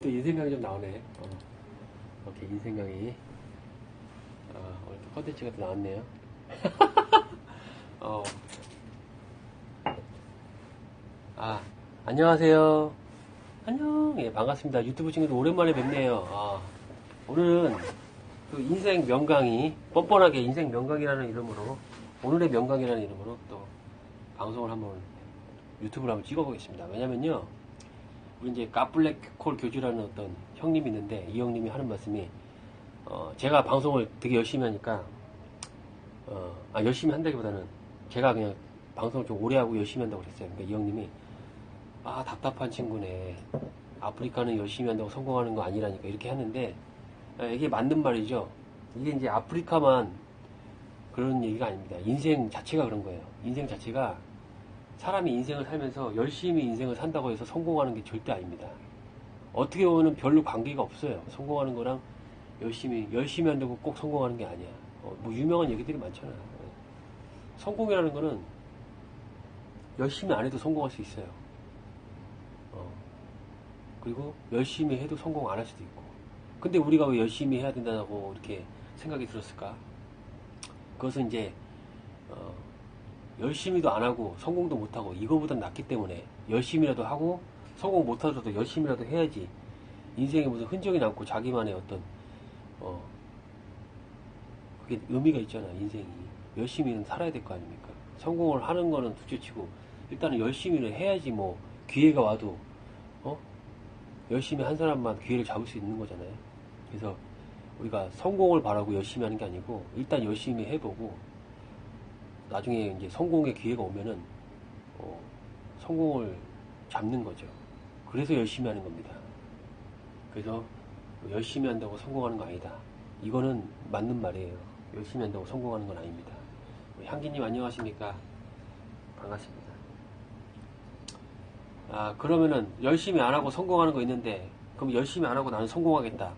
또 인생강이 좀 나오네. 이렇게 인생강이. 오늘 또 컨텐츠가 또 나왔네요. 안녕하세요. 안녕. 예, 반갑습니다. 유튜브 친구들 오랜만에 뵙네요. 오늘은 그 인생 명강의, 뻔뻔하게 인생 명강이라는 이름으로, 오늘의 명강이라는 이름으로 또 방송을 한번, 유튜브를 한번 찍어보겠습니다. 왜냐면요, 우리 이제 갓블랙콜 교주라는 어떤 형님이 있는데, 이 형님이 하는 말씀이, 제가 방송을 되게 열심히 하니까, 열심히 한다기보다는 제가 그냥 방송을 좀 오래 하고 열심히 한다고 그랬어요. 그러니까 이 형님이, 답답한 친구네. 아프리카는 열심히 한다고 성공하는 거 아니라니까. 이렇게 하는데, 이게 맞는 말이죠. 이게 이제 아프리카만 그런 얘기가 아닙니다. 인생 자체가 그런 거예요. 인생 자체가 사람이 인생을 살면서 열심히 인생을 산다고 해서 성공하는 게 절대 아닙니다. 어떻게 보면 별로 관계가 없어요. 성공하는 거랑 열심히 한다고 꼭 성공하는 게 아니야. 뭐 유명한 얘기들이 많잖아. 성공이라는 거는 열심히 안 해도 성공할 수 있어요. 그리고 열심히 해도 성공 안 할 수도 있고. 근데 우리가 왜 열심히 해야 된다고 이렇게 생각이 들었을까? 그것은 이제 열심히도 안 하고 성공도 못 하고 이거보단 낫기 때문에 열심히라도 하고 성공 못 하더라도 열심히라도 해야지 인생에 무슨 흔적이 남고 자기만의 어떤 그게 의미가 있잖아. 인생이 열심히는 살아야 될 거 아닙니까? 성공을 하는 거는 둘째치고 일단은 열심히를 해야지 뭐 기회가 와도 열심히 한 사람만 기회를 잡을 수 있는 거잖아요. 그래서 우리가 성공을 바라고 열심히 하는 게 아니고 일단 열심히 해보고 나중에 이제 성공의 기회가 오면은 성공을 잡는 거죠. 그래서 열심히 하는 겁니다. 그래서 열심히 한다고 성공하는 거 아니다. 이거는 맞는 말이에요. 열심히 한다고 성공하는 건 아닙니다. 향기님 안녕하십니까? 반갑습니다. 그러면은 열심히 안 하고 성공하는 거 있는데 그럼 열심히 안 하고 나는 성공하겠다.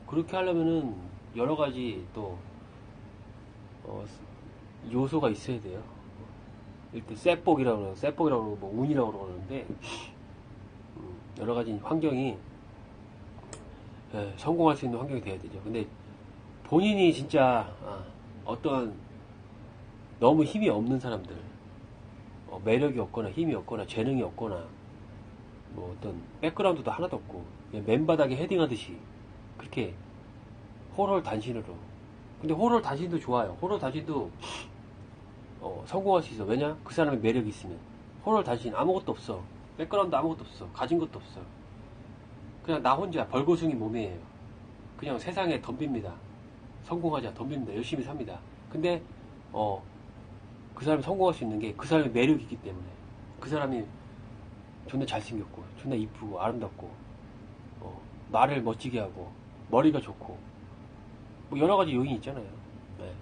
그렇게 하려면은 여러 가지 또 요소가 있어야 돼요. 일단 쇠복이라고 그러고 뭐 운이라고 그러는데 여러 가지 환경이 성공할 수 있는 환경이 돼야 되죠. 근데 본인이 진짜 어떤 너무 힘이 없는 사람들, 매력이 없거나 힘이 없거나 재능이 없거나 뭐 어떤 백그라운드도 하나도 없고 맨바닥에 헤딩하듯이 그렇게 홀홀단신으로. 근데 홀홀단신도 좋아요. 홀홀단신도 성공할 수 있어. 왜냐? 그 사람의 매력이 있으면. 홀홀단신 아무것도 없어. 백그라운드 아무것도 없어. 가진 것도 없어. 그냥 나 혼자 벌거숭이 몸이에요. 그냥 세상에 덤빕니다. 성공하자 덤빕니다. 열심히 삽니다. 근데 그 사람이 성공할 수 있는 게 그 사람의 매력이 있기 때문에. 그 사람이 존나 잘생겼고 존나 이쁘고 아름답고 말을 멋지게 하고 머리가 좋고 뭐 여러 가지 요인이 있잖아요.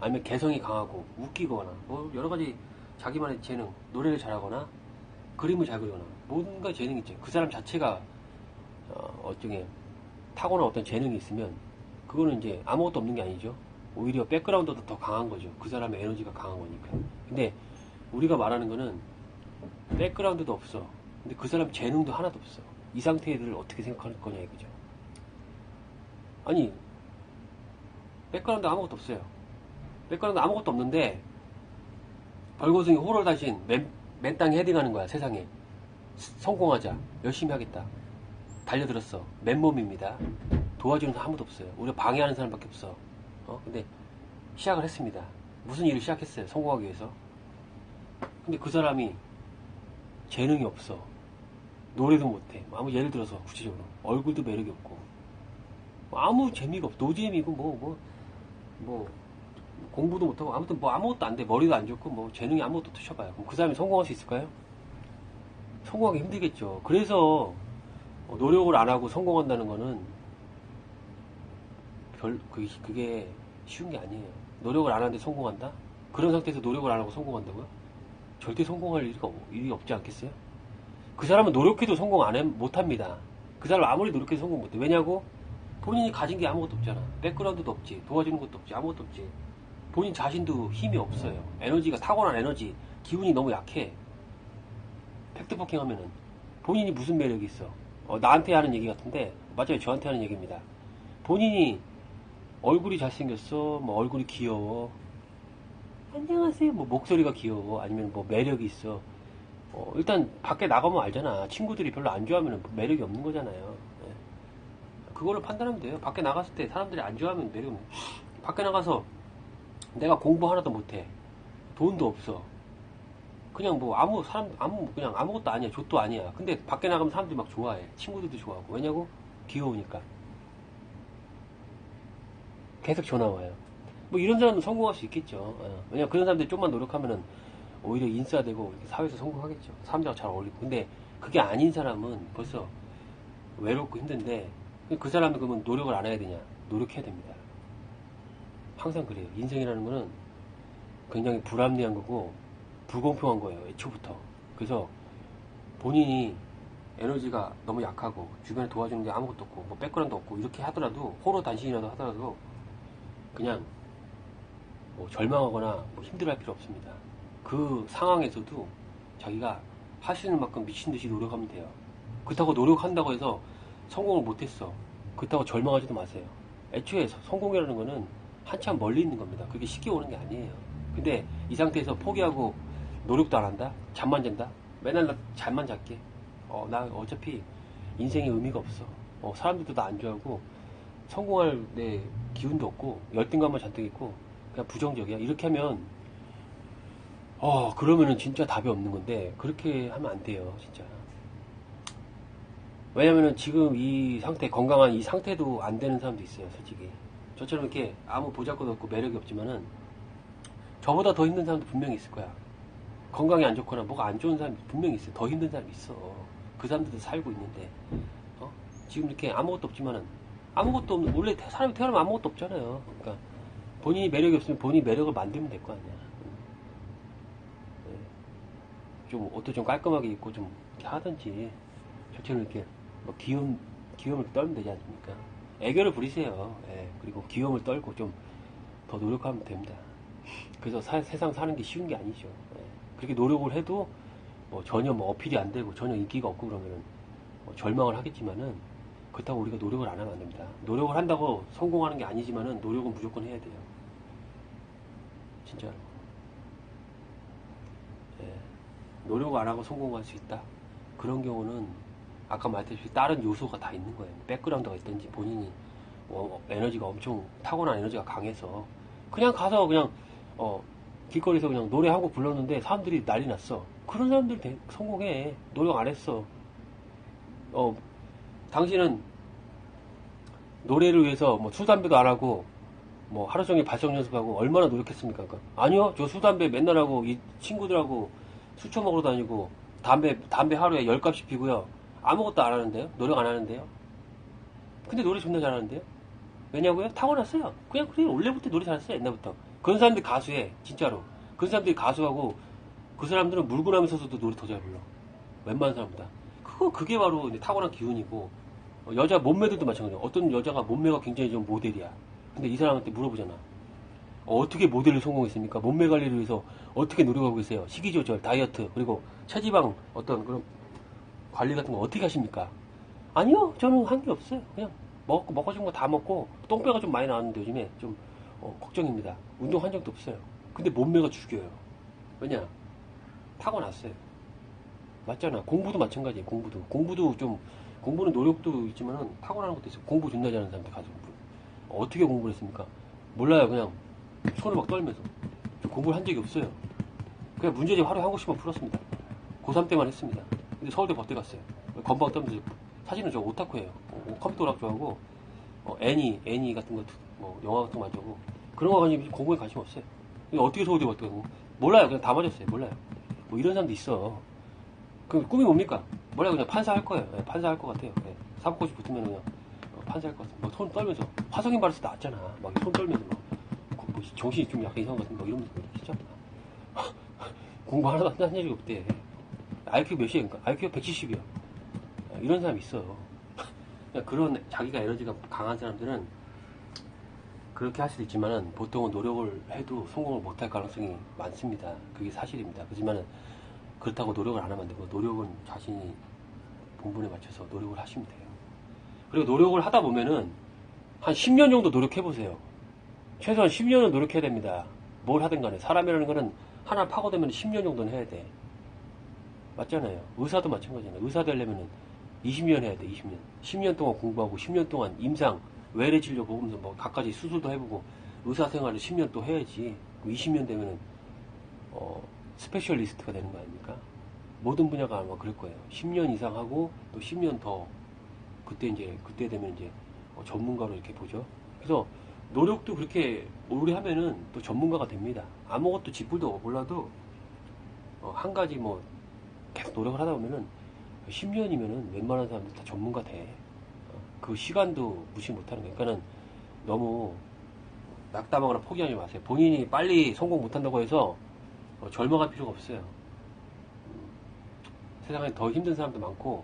아니면 개성이 강하고 웃기거나 뭐 여러 가지 자기만의 재능, 노래를 잘하거나 그림을 잘 그리거나 뭔가 재능이 있죠. 그 사람 자체가 어쩌게 타고난 어떤 재능이 있으면 그거는 이제 아무것도 없는 게 아니죠. 오히려 백그라운드도 더 강한 거죠. 그 사람의 에너지가 강한 거니까. 근데 우리가 말하는 거는 백그라운드도 없어. 근데 그 사람 재능도 하나도 없어. 이 상태를 어떻게 생각할 거냐 이거죠. 아니 백그라운드 아무것도 없어요. 백그라운드 아무것도 없는데 벌거숭이 홀홀단신 맨 땅에 헤딩하는 거야. 세상에 성공하자 열심히 하겠다 달려들었어. 맨몸입니다. 도와주는 사람 아무도 없어요. 우리가 방해하는 사람밖에 없어. 근데 시작을 했습니다. 무슨 일을 시작했어요. 성공하기 위해서. 근데 그 사람이 재능이 없어. 노래도 못해. 아무 예를 들어서 구체적으로 얼굴도 매력이 없고 아무 재미가 없어. 노재미고 뭐 공부도 못하고 아무튼 뭐 아무것도 안 돼. 머리도 안 좋고 뭐 재능이 아무것도 없으셔봐요. 그럼 그 사람이 성공할 수 있을까요? 성공하기 힘들겠죠. 그래서 노력을 안 하고 성공한다는 거는 그게 쉬운 게 아니에요. 노력을 안 하는데 성공한다? 그런 상태에서 노력을 안 하고 성공한다고요? 절대 성공할 일이 없지 않겠어요? 그 사람은 노력해도 성공 못합니다. 그 사람 아무리 노력해도 성공 못해. 왜냐고? 본인이 가진 게 아무것도 없잖아. 백그라운드도 없지. 도와주는 것도 없지. 아무것도 없지. 본인 자신도 힘이 없어요. 에너지가 타고난 에너지. 기운이 너무 약해. 팩트포킹 하면은 본인이 무슨 매력이 있어? 나한테 하는 얘기 같은데, 맞아요. 저한테 하는 얘기입니다. 본인이 얼굴이 잘생겼어, 뭐 얼굴이 귀여워, 안녕하세요, 뭐 목소리가 귀여워, 아니면 뭐 매력이 있어. 일단 밖에 나가면 알잖아. 친구들이 별로 안 좋아하면 매력이 없는 거잖아요. 예. 그걸로 판단하면 돼요. 밖에 나갔을 때 사람들이 안 좋아하면 매력이 없는. 밖에 나가서 내가 공부 하나도 못해, 돈도 없어, 그냥 뭐 그냥 아무것도 아니야, 족도 아니야. 근데 밖에 나가면 사람들이 막 좋아해. 친구들도 좋아하고. 왜냐고? 귀여우니까. 계속 전화 와요. 뭐 이런 사람은 성공할 수 있겠죠. 왜냐면 그런 사람들이 좀만 노력하면은 오히려 인싸되고 사회에서 성공하겠죠. 사람들하고 잘 어울리고. 근데 그게 아닌 사람은 벌써 외롭고 힘든데, 그 사람은 그러면 노력을 안 해야 되냐? 노력해야 됩니다. 항상 그래요. 인생이라는 거는 굉장히 불합리한 거고 불공평한 거예요. 애초부터. 그래서 본인이 에너지가 너무 약하고 주변에 도와주는 게 아무것도 없고 뭐 백그라운드 없고 이렇게 하더라도, 호로 단신이라도 하더라도 그냥 뭐 절망하거나 뭐 힘들어할 필요 없습니다. 그 상황에서도 자기가 할 수 있는 만큼 미친 듯이 노력하면 돼요. 그렇다고 노력한다고 해서 성공을 못했어, 그렇다고 절망하지도 마세요. 애초에 성공이라는 거는 한참 멀리 있는 겁니다. 그게 쉽게 오는 게 아니에요. 근데 이 상태에서 포기하고 노력도 안 한다? 잠만 잔다? 맨날 나 잠만 잘게. 나 어차피 인생에 의미가 없어. 사람들도 나 안 좋아하고 성공할 내 기운도 없고 열등감만 잔뜩 있고 그냥 부정적이야. 이렇게 하면 그러면은 진짜 답이 없는 건데, 그렇게 하면 안 돼요, 진짜. 왜냐면은 지금 이 상태, 건강한 이 상태도 안 되는 사람도 있어요, 솔직히. 저처럼 이렇게 아무 보잘것 없고 매력이 없지만은 저보다 더 힘든 사람도 분명히 있을 거야. 건강이 안 좋거나 뭐가 안 좋은 사람이 분명히 있어요. 더 힘든 사람이 있어. 그 사람들도 살고 있는데, 지금 이렇게 아무것도 없지만은, 아무것도 없는, 원래 사람이 태어나면 아무것도 없잖아요. 그러니까 본인이 매력이 없으면 본인이 매력을 만들면 될 거 아니야. 좀 옷도 좀 깔끔하게 입고 좀 이렇게 하든지, 저처럼 이렇게 뭐 귀여움을 떨면 되지 않습니까? 애교를 부리세요. 예. 그리고 귀여움을 떨고 좀 더 노력하면 됩니다. 그래서 세상 사는 게 쉬운 게 아니죠. 예. 그렇게 노력을 해도 뭐 전혀 뭐 어필이 안 되고 전혀 인기가 없고 그러면은 뭐 절망을 하겠지만은, 그렇다고 우리가 노력을 안 하면 안 됩니다. 노력을 한다고 성공하는 게 아니지만은 노력은 무조건 해야 돼요. 진짜로. 예. 노력을 안 하고 성공할 수 있다. 그런 경우는 아까 말했듯이 다른 요소가 다 있는 거예요. 백그라운드가 있든지 본인이 에너지가 엄청 타고난 에너지가 강해서 그냥 가서 그냥 길거리에서 그냥 노래 한 곡 불렀는데 사람들이 난리 났어. 그런 사람들 성공해. 노력 안 했어. 당신은 노래를 위해서 뭐 술, 담배도 안 하고 뭐 하루 종일 발성 연습하고 얼마나 노력했습니까? 그러니까 아니요, 저 술, 담배 맨날 하고 이 친구들하고 술 처먹으러 다니고 담배 하루에 10갑씩 피고요. 아무것도 안 하는데요? 노력 안 하는데요? 근데 노래 존나 잘하는데요? 왜냐고요? 타고났어요. 그냥 그래요. 원래부터 노래 잘했어요. 옛날부터. 그런 사람들이 가수해. 진짜로. 그런 사람들이 가수하고, 그 사람들은 물구나무서도 노래 더 잘 불러. 웬만한 사람보다. 그게 바로 이제 타고난 기운이고, 여자 몸매들도 마찬가지예요. 어떤 여자가 몸매가 굉장히 좀 모델이야. 근데 이 사람한테 물어보잖아. 어떻게 모델을 성공했습니까? 몸매 관리를 위해서 어떻게 노력하고 계세요? 식이 조절, 다이어트, 그리고 체지방 어떤 그런 관리 같은 거 어떻게 하십니까? 아니요, 저는 한 게 없어요. 그냥 먹고 싶은 거 다 먹고, 똥배가 좀 많이 나왔는데 요즘에 좀 걱정입니다. 운동 한 적도 없어요. 근데 몸매가 죽여요. 왜냐? 타고났어요. 맞잖아. 공부도 마찬가지예요. 공부는 노력도 있지만은 타고나는 것도 있어요. 공부 존나 잘하는 사람들 가서 어떻게 공부를 했습니까? 몰라요. 그냥 손을 막 떨면서. 저 공부를 한 적이 없어요. 그냥 문제집 하루에 한 곳씩만 풀었습니다. 고3 때만 했습니다. 근데 서울대 법대 갔어요. 건방 떠면서. 사실은 저 오타쿠예요. 컴퓨터 오락 좋아하고, 애니 같은 거, 뭐 영화 같은 거 많이 좋아하고, 그런 거 가지고 공부에 관심 없어요. 근데 어떻게 서울대 법대 가고? 몰라요. 그냥 다 맞았어요. 몰라요. 뭐 이런 사람도 있어. 그 꿈이 뭡니까? 몰라요. 그냥 판사 할 거예요. 네, 판사 할 것 같아요. 네. 사법고시 붙으면 그냥 판사 할 것 같아요. 막 손 떨면서 화성인 바르스 나왔잖아. 막 손 떨면서 뭐 정신이 좀 약간 이상한 것 같은데 막 이러면서 진짜 공부 하나도 한 적이 없대. IQ 몇이니까? IQ 170이야. 이런 사람이 있어. 그런 자기가 에너지가 강한 사람들은 그렇게 할 수도 있지만은 보통은 노력을 해도 성공을 못할 가능성이 많습니다. 그게 사실입니다. 그렇지만은 그렇다고 노력을 안 하면 안 되고, 노력은 자신이 본분에 맞춰서 노력을 하시면 돼요. 그리고 노력을 하다 보면은 한 10년 정도 노력해보세요. 최소한 10년은 노력해야 됩니다. 뭘 하든 간에. 사람이라는 거는 하나 파고들면 10년 정도는 해야 돼. 맞잖아요. 의사도 마찬가지잖아요. 의사 되려면 20년 해야 돼, 20년. 10년 동안 공부하고, 10년 동안 임상, 외래 진료 보면서 뭐, 각가지 수술도 해보고, 의사 생활을 10년 또 해야지. 20년 되면은, 스페셜리스트가 되는 거 아닙니까? 모든 분야가 아마 그럴 거예요. 10년 이상 하고, 또 10년 더, 그때 되면 이제, 전문가로 이렇게 보죠. 그래서, 노력도 그렇게 오래 하면은 또 전문가가 됩니다. 아무것도 쥐뿔도 몰라도, 한 가지 뭐, 계속 노력을 하다 보면은 10년이면은 웬만한 사람들 다 전문가 돼. 그 시간도 무시 못하는 거예요. 그러니까는 너무 낙담하거나 포기하지 마세요. 본인이 빨리 성공 못한다고 해서 절망할 필요가 없어요. 세상에 더 힘든 사람도 많고,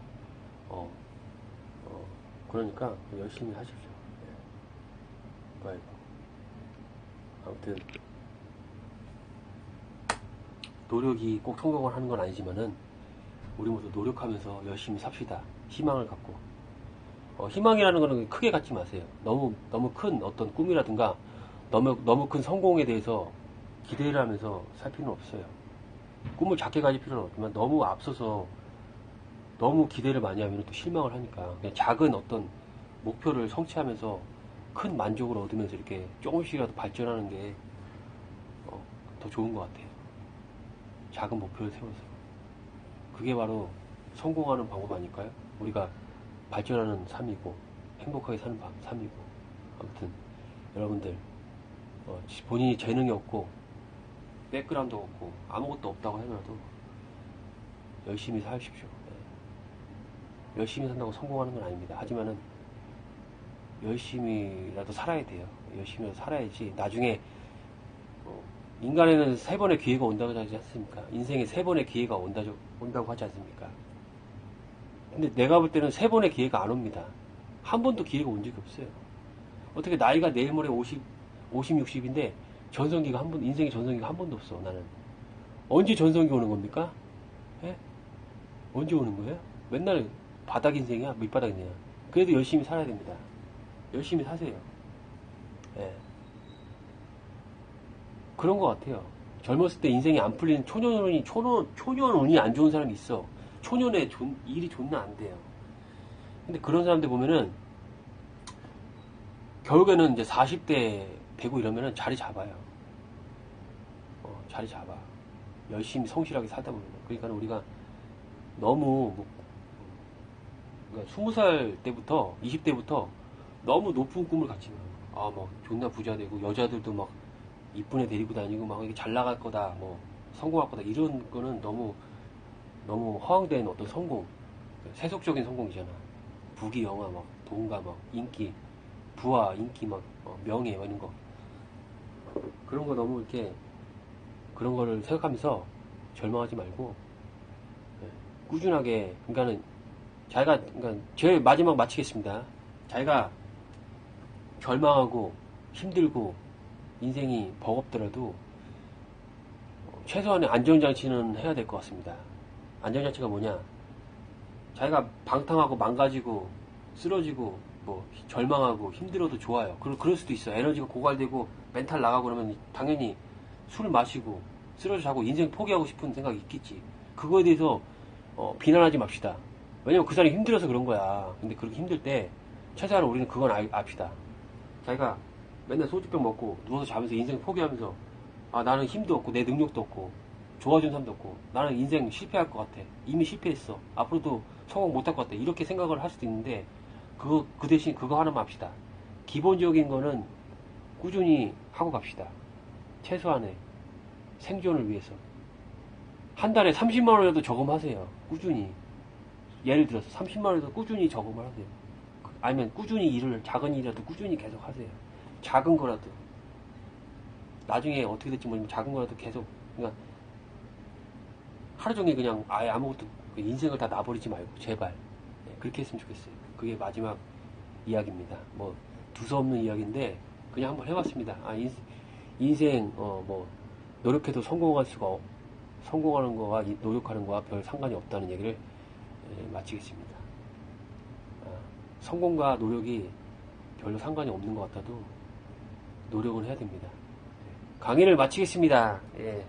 그러니까 열심히 하십시오. 네. 아무튼 노력이 꼭 성공을 하는 건 아니지만은 우리 모두 노력하면서 열심히 삽시다. 희망을 갖고. 희망이라는 거는 크게 갖지 마세요. 너무 큰 어떤 꿈이라든가 너무 큰 성공에 대해서 기대를 하면서 살 필요는 없어요. 꿈을 작게 가질 필요는 없지만 너무 앞서서 너무 기대를 많이 하면 또 실망을 하니까 그냥 작은 어떤 목표를 성취하면서 큰 만족을 얻으면서 이렇게 조금씩이라도 발전하는 게 더 좋은 것 같아요. 작은 목표를 세워서. 그게 바로 성공하는 방법 아닐까요? 우리가 발전하는 삶이고 행복하게 사는 삶이고. 아무튼 여러분들 본인이 재능이 없고 백그라운드 없고 아무것도 없다고 하더라도 열심히 사십시오. 네. 열심히 산다고 성공하는 건 아닙니다. 하지만은 열심히라도 살아야 돼요. 열심히라도 살아야지 나중에 인간에는 3번의 기회가 온다고 하지 않습니까? 인생에 3번의 기회가 온다고 하지 않습니까? 근데 내가 볼 때는 3번의 기회가 안 옵니다. 한 번도 기회가 온 적이 없어요. 어떻게 나이가 내일 모레 50, 60인데 전성기가 인생의 전성기가 한 번도 없어, 나는. 언제 전성기 오는 겁니까? 예? 언제 오는 거예요? 맨날 바닥 인생이야? 밑바닥 인생이야? 그래도 열심히 살아야 됩니다. 열심히 사세요. 예. 그런 것 같아요. 젊었을 때 인생이 안 풀리는 초년운이 안 좋은 사람이 있어. 초년에 일이 존나 안 돼요. 근데 그런 사람들 보면은 결국에는 이제 40대 되고 이러면은 자리 잡아요. 자리 잡아. 열심히 성실하게 살다 보면. 그러니까 우리가 너무 그러니까 20살 때부터 20대부터 너무 높은 꿈을 갖지 마. 막 존나 부자 되고 여자들도 막 이쁜 애 데리고 다니고 막 이게 잘 나갈 거다, 뭐 성공할 거다 이런 거는 너무 허황된 어떤 성공, 세속적인 성공이잖아. 부귀 영화 막 돈과 막 인기, 부와 인기 막 명예 이런 거, 그런 거 너무 이렇게 그런 거를 생각하면서 절망하지 말고 꾸준하게 그러니까 제일 마지막 마치겠습니다. 자기가 절망하고 힘들고 인생이 버겁더라도 최소한의 안전장치는 해야 될 것 같습니다. 안전장치가 뭐냐? 자기가 방탕하고 망가지고 쓰러지고 뭐 절망하고 힘들어도 좋아요. 그럴 수도 있어요. 에너지가 고갈되고 멘탈 나가고 그러면 당연히 술을 마시고 쓰러져 자고 인생 포기하고 싶은 생각이 있겠지. 그거에 대해서 비난하지 맙시다. 왜냐면 그 사람이 힘들어서 그런 거야. 근데 그렇게 힘들 때 최소한 우리는 그건 압시다. 자기가 맨날 소주병 먹고 누워서 자면서 인생 포기하면서 나는 힘도 없고 내 능력도 없고 좋아진 사람도 없고 나는 인생 실패할 것 같아. 이미 실패했어. 앞으로도 성공 못할 것 같아. 이렇게 생각을 할 수도 있는데 그 대신 그거 하나만 합시다. 기본적인 거는 꾸준히 하고 갑시다. 최소한의 생존을 위해서. 한 달에 30만 원이라도 저금하세요. 꾸준히. 예를 들어서 30만 원이라도 꾸준히 저금을 하세요. 아니면 꾸준히 작은 일이라도 꾸준히 계속 하세요. 작은 거라도. 나중에 어떻게 될지 모르지만 작은 거라도 계속. 그러니까 하루 종일 그냥 아예 아무것도 인생을 다 놔버리지 말고 제발. 네, 그렇게 했으면 좋겠어요. 그게 마지막 이야기입니다. 뭐 두서없는 이야기인데 그냥 한번 해봤습니다. 인생 뭐 노력해도 성공하는 거와 노력하는 거와 별 상관이 없다는 얘기를 마치겠습니다. 성공과 노력이 별로 상관이 없는 것 같아도 노력은 해야 됩니다. 강의를 마치겠습니다. 예.